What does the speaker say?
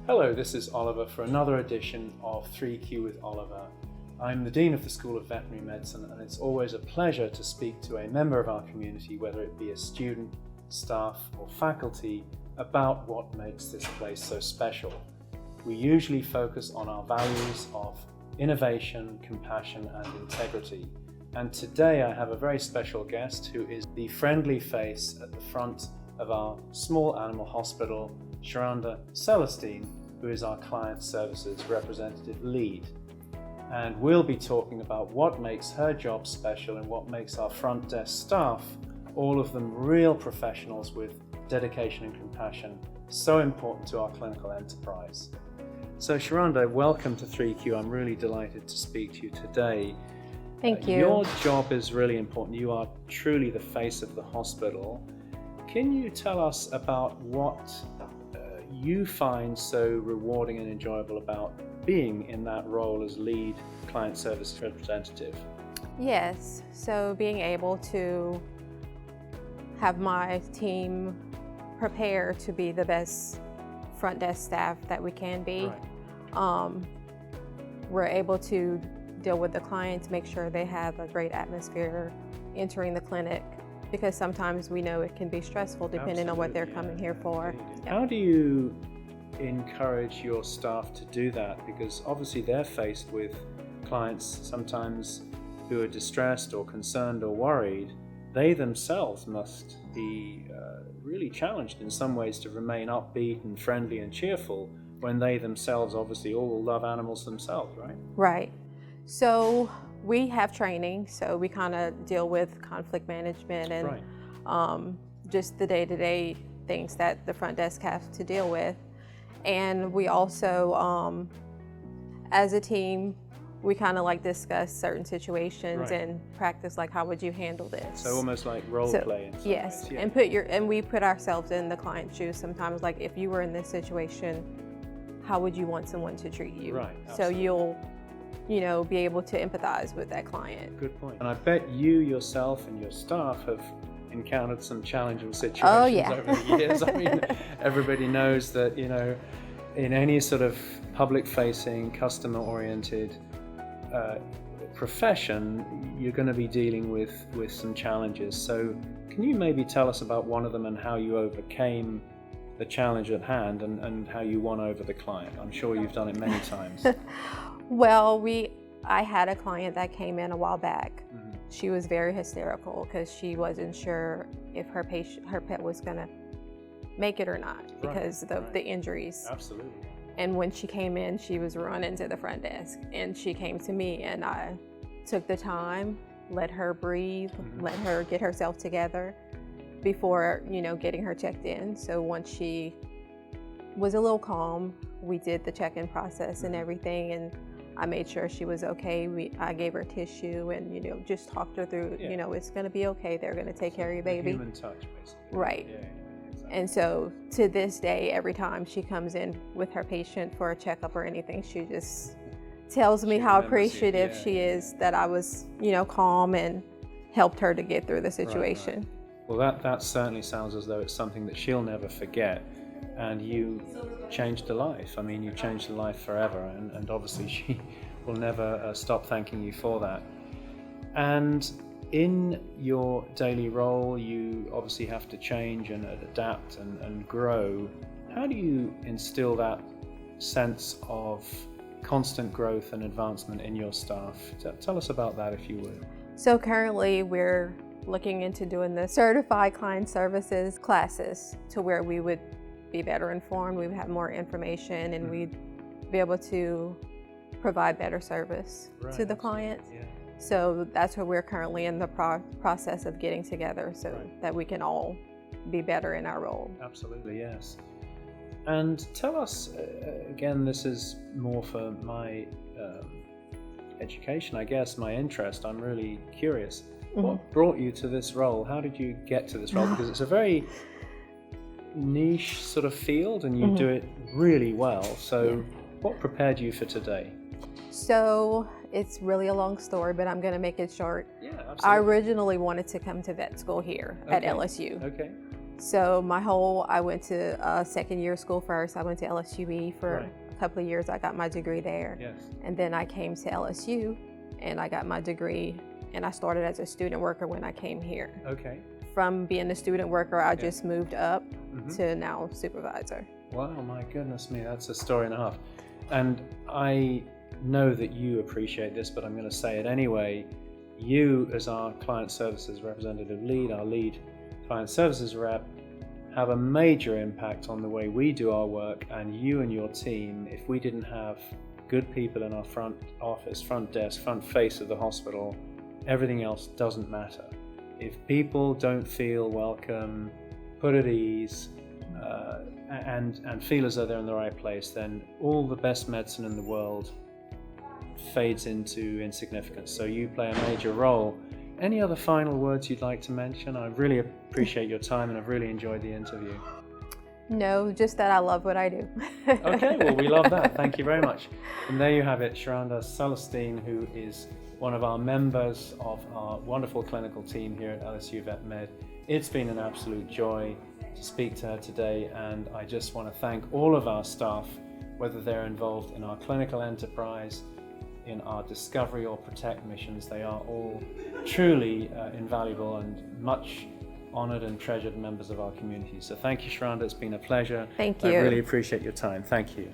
Hello, this is Oliver for another edition of 3Q with Oliver. I'm the Dean of the School of Veterinary Medicine, and it's always a pleasure to speak to a member of our community, whether it be a student, staff or faculty, about what makes this place so special. We usually focus on our values of innovation, compassion and integrity. And today I have a very special guest who is the friendly face at the front of our small animal hospital, Charanda Celestine, who is our client services representative lead. And we'll be talking about what makes her job special and what makes our front desk staff, all of them real professionals with dedication and compassion, so important to our clinical enterprise. So Charanda, welcome to 3Q. I'm really delighted to speak to you today. Thank you. Your job is really important. You are truly the face of the hospital. Can you tell us about what you find so rewarding and enjoyable about being in that role as lead client service representative? Yes, so being able to have my team prepare to be the best front desk staff that we can be. Right. We're able to deal with the clients, make sure they have a great atmosphere entering the clinic, because sometimes we know it can be stressful depending on what they're coming here for. How do you encourage your staff to do that? Because obviously they're faced with clients sometimes who are distressed or concerned or worried. They themselves must be really challenged in some ways to remain upbeat and friendly and cheerful when they themselves obviously all love animals themselves, right? Right. So we have training, so we kind of deal with conflict management and Right. Just the day-to-day things that the front desk has to deal with. And we also, as a team, we kind of like discuss certain situations Right. and practice like, how would you handle this? So almost like role play in some Yes, ways. Yeah. and we put ourselves in the client's shoes sometimes. Like, if you were in this situation, how would you want someone to treat you? Right, So absolutely. you'll, be able to empathize with that client. Good point. And I bet you yourself and your staff have encountered some challenging situations Oh, yeah. over the years. I mean, everybody knows that, in any sort of public-facing, customer-oriented profession, you're going to be dealing with some challenges. So can you maybe tell us about one of them and how you overcame the challenge at hand and how you won over the client? I'm sure you've done it many times. Well, I had a client that came in a while back. Mhm. She was very hysterical because she wasn't sure if her pet was gonna make it or not because of the injuries. Absolutely. And when she came in, she was running to the front desk, and she came to me, and I took the time, let her breathe, let her get herself together before, getting her checked in. So once she was a little calm, we did the check-in process and everything, and I made sure she was okay. I gave her tissue and, just talked her through, it's gonna be okay. They're gonna take care of your baby. Human touch, basically. Right. Yeah, exactly. And so to this day, every time she comes in with her patient for a checkup or anything, she just tells me how appreciative she is that I was, calm and helped her to get through the situation. Right. Well, that certainly sounds as though it's something that she'll never forget. And you changed her life. I mean, you changed her life forever, and obviously she will never stop thanking you for that. And in your daily role, you obviously have to change and adapt and grow. How do you instill that sense of constant growth and advancement in your staff? Tell us about that, if you would. So currently we're looking into doing the certified client services classes to where we would be better informed, we would have more information, and we'd be able to provide better service to the client. Yeah. So that's where we're currently in the process of getting together so that we can all be better in our role. Absolutely, yes. And tell us, again, this is more for my education, I guess, my interest. I'm really curious. What brought you to this role? How did you get to this role? Because it's a very niche sort of field and you do it really well. So what prepared you for today? So it's really a long story, but I'm going to make it short. Yeah, absolutely. I originally wanted to come to vet school here at LSU. Okay. So I went to second year school first. I went to LSU for a couple of years. I got my degree there. Yes. And then I came to LSU and I got my degree, and I started as a student worker when I came here. Okay. From being a student worker, I just moved up to now supervisor. Wow, my goodness me, that's a story and a half. And I know that you appreciate this, but I'm going to say it anyway. You, as our client services representative lead, our lead client services rep, have a major impact on the way we do our work, and you and your team, if we didn't have good people in our front office, front desk, front face of the hospital, everything else doesn't matter. If people don't feel welcome, put at ease, and feel as though they're in the right place, then all the best medicine in the world fades into insignificance. So you play a major role. Any other final words you'd like to mention? I really appreciate your time, and I've really enjoyed the interview. No, just that I love what I do. Okay, well, we love that. Thank you very much. And there you have it, Charanda Celestine, who is one of our members of our wonderful clinical team here at LSU Vet Med. It's been an absolute joy to speak to her today, and I just want to thank all of our staff, whether they're involved in our clinical enterprise, in our discovery or protect missions. They are all truly invaluable and much honored and treasured members of our community. So thank you, Charanda. It's been a pleasure. Thank you. I really appreciate your time. Thank you.